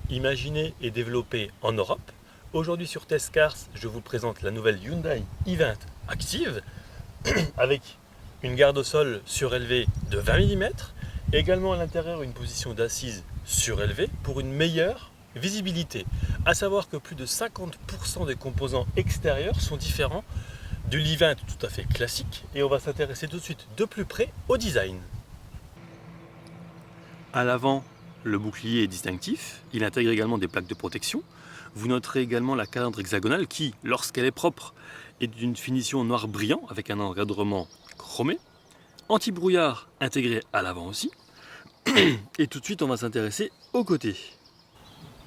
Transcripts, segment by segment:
imaginée et développée en Europe. Aujourd'hui sur Test Cars, je vous présente la nouvelle Hyundai i20 Active avec une garde au sol surélevée de 20 mm, également à l'intérieur une position d'assise surélevée pour une meilleure visibilité. A savoir que plus de 50% des composants extérieurs sont différents de l'i20 tout à fait classique, et on va s'intéresser tout de suite de plus près au design. À l'avant, le bouclier est distinctif, il intègre également des plaques de protection. Vous noterez également la calandre hexagonale qui, lorsqu'elle est propre, est d'une finition noir brillant avec un encadrement chromé. Anti-brouillard intégré à l'avant aussi. Et tout de suite, on va s'intéresser aux côtés.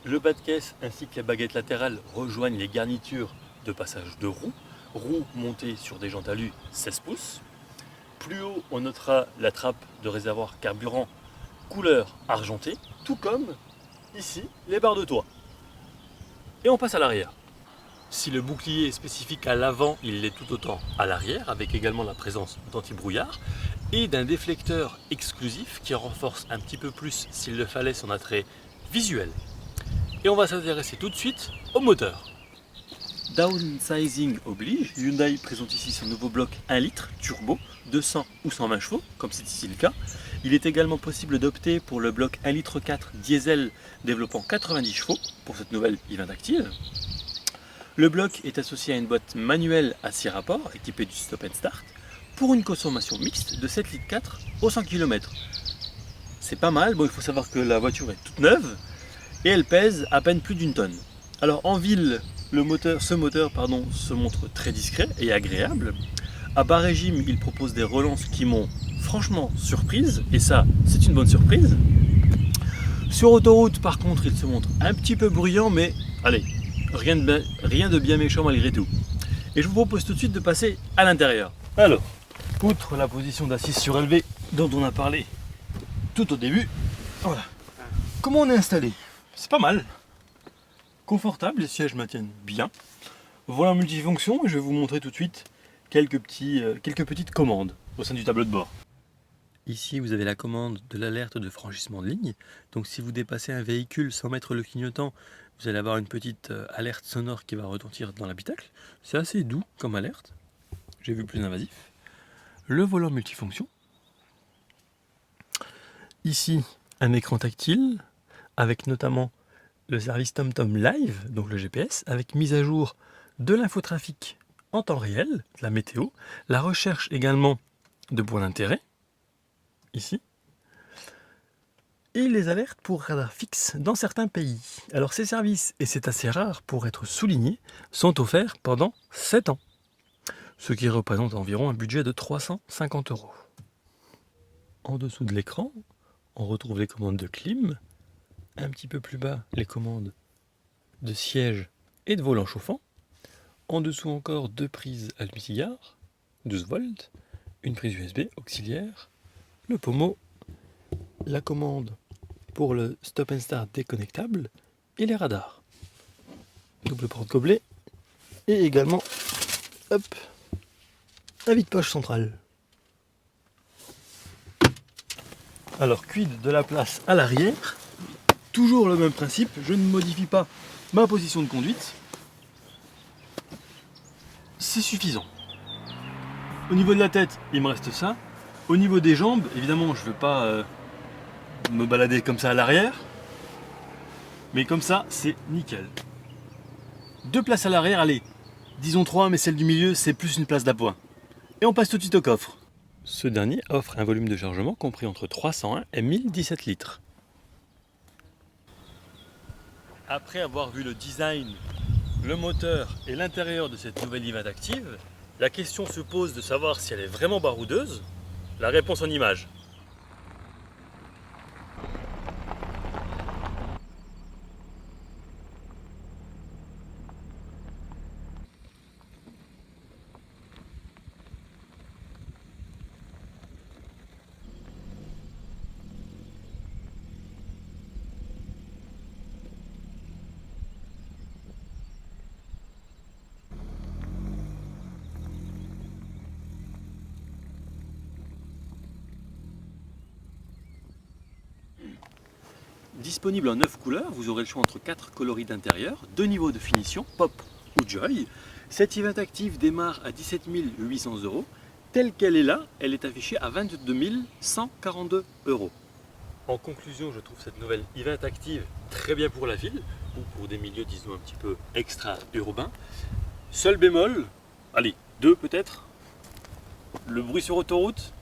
Le bas de caisse ainsi que la baguette latérale rejoignent les garnitures de passage de roues montées sur des jantes alu 16 pouces. Plus haut, on notera la trappe de réservoir carburant couleur argentée, tout comme ici les barres de toit. Et on passe à l'arrière. Si le bouclier est spécifique à l'avant, il l'est tout autant à l'arrière, avec également la présence d'anti-brouillard et d'un déflecteur exclusif qui renforce un petit peu plus, s'il le fallait, son attrait visuel. Et on va s'intéresser tout de suite au moteur. Downsizing oblige, Hyundai présente ici son nouveau bloc 1 litre turbo, 200 ou 120 chevaux, comme c'est ici le cas. Il est également possible d'opter pour le bloc 1 litre 4 diesel développant 90 chevaux pour cette nouvelle i20 Active. Le bloc est associé à une boîte manuelle à 6 rapports équipée du stop and start pour une consommation mixte de 7,4 litres au 100 km. C'est pas mal, bon, il faut savoir que la voiture est toute neuve et elle pèse à peine plus d'une tonne. Alors en ville, ce moteur se montre très discret et agréable. À bas régime, il propose des relances qui m'ont franchement surprise, et ça, c'est une bonne surprise. Sur autoroute, par contre, il se montre un petit peu bruyant, mais allez, rien de bien méchant malgré tout. Et je vous propose tout de suite de passer à l'intérieur. Alors, outre la position d'assise surélevée dont on a parlé tout au début, voilà. Comment on est installé? C'est pas mal. Confortable, les sièges maintiennent bien. Volant multifonction, et je vais vous montrer tout de suite quelques petites commandes au sein du tableau de bord. Ici, vous avez la commande de l'alerte de franchissement de ligne. Donc si vous dépassez un véhicule sans mettre le clignotant, vous allez avoir une petite alerte sonore qui va retentir dans l'habitacle. C'est assez doux comme alerte. J'ai vu plus invasif. Le volant multifonction. Ici, un écran tactile avec notamment le service TomTom Live, donc le GPS, avec mise à jour de l'infotrafic en temps réel, la météo, la recherche également de points d'intérêt, ici, et les alertes pour radar fixe dans certains pays. Alors ces services, et c'est assez rare pour être souligné, sont offerts pendant 7 ans, ce qui représente environ un budget de 350 €. En dessous de l'écran, on retrouve les commandes de clim, un petit peu plus bas les commandes de siège et de volant chauffant. En dessous encore deux prises allume-cigare, 12 volts, une prise USB auxiliaire, le pommeau, la commande pour le stop and start déconnectable et les radars. Double porte-gobelet et également hop, un vide-poche central. Alors quid de la place à l'arrière? Toujours le même principe, je ne modifie pas ma position de conduite. C'est suffisant. Au niveau de la tête, il me reste ça. Au niveau des jambes, évidemment, je ne vais pas me balader comme ça à l'arrière. Mais comme ça, c'est nickel. Deux places à l'arrière, allez, disons 3, mais celle du milieu, c'est plus une place d'appoint. Et on passe tout de suite au coffre. Ce dernier offre un volume de chargement compris entre 301 et 1017 litres. Après avoir vu le design, le moteur et l'intérieur de cette nouvelle i20 Active, la question se pose de savoir si elle est vraiment baroudeuse. La réponse en image. Disponible en 9 couleurs, vous aurez le choix entre 4 coloris d'intérieur, 2 niveaux de finition, Pop ou Joy. Cette Event Active démarre à 17 800 €. Telle qu'elle est là, elle est affichée à 22 142 €. En conclusion, je trouve cette nouvelle Event Active très bien pour la ville, ou pour des milieux, disons, un petit peu extra-urbains. Seul bémol, allez, deux peut-être, le bruit sur autoroute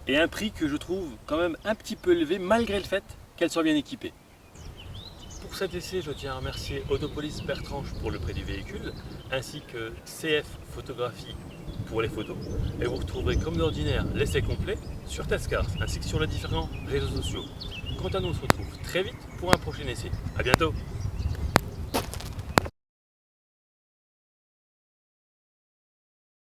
et un prix que je trouve quand même un petit peu élevé malgré le fait qu'elle soit bien équipée. Pour cet essai, je tiens à remercier Autopolice Bertrange pour le prêt du véhicule, ainsi que CF Photographie pour les photos. Et vous retrouverez comme d'ordinaire l'essai complet sur Testcars, ainsi que sur les différents réseaux sociaux. Quant à nous, on se retrouve très vite pour un prochain essai. A bientôt!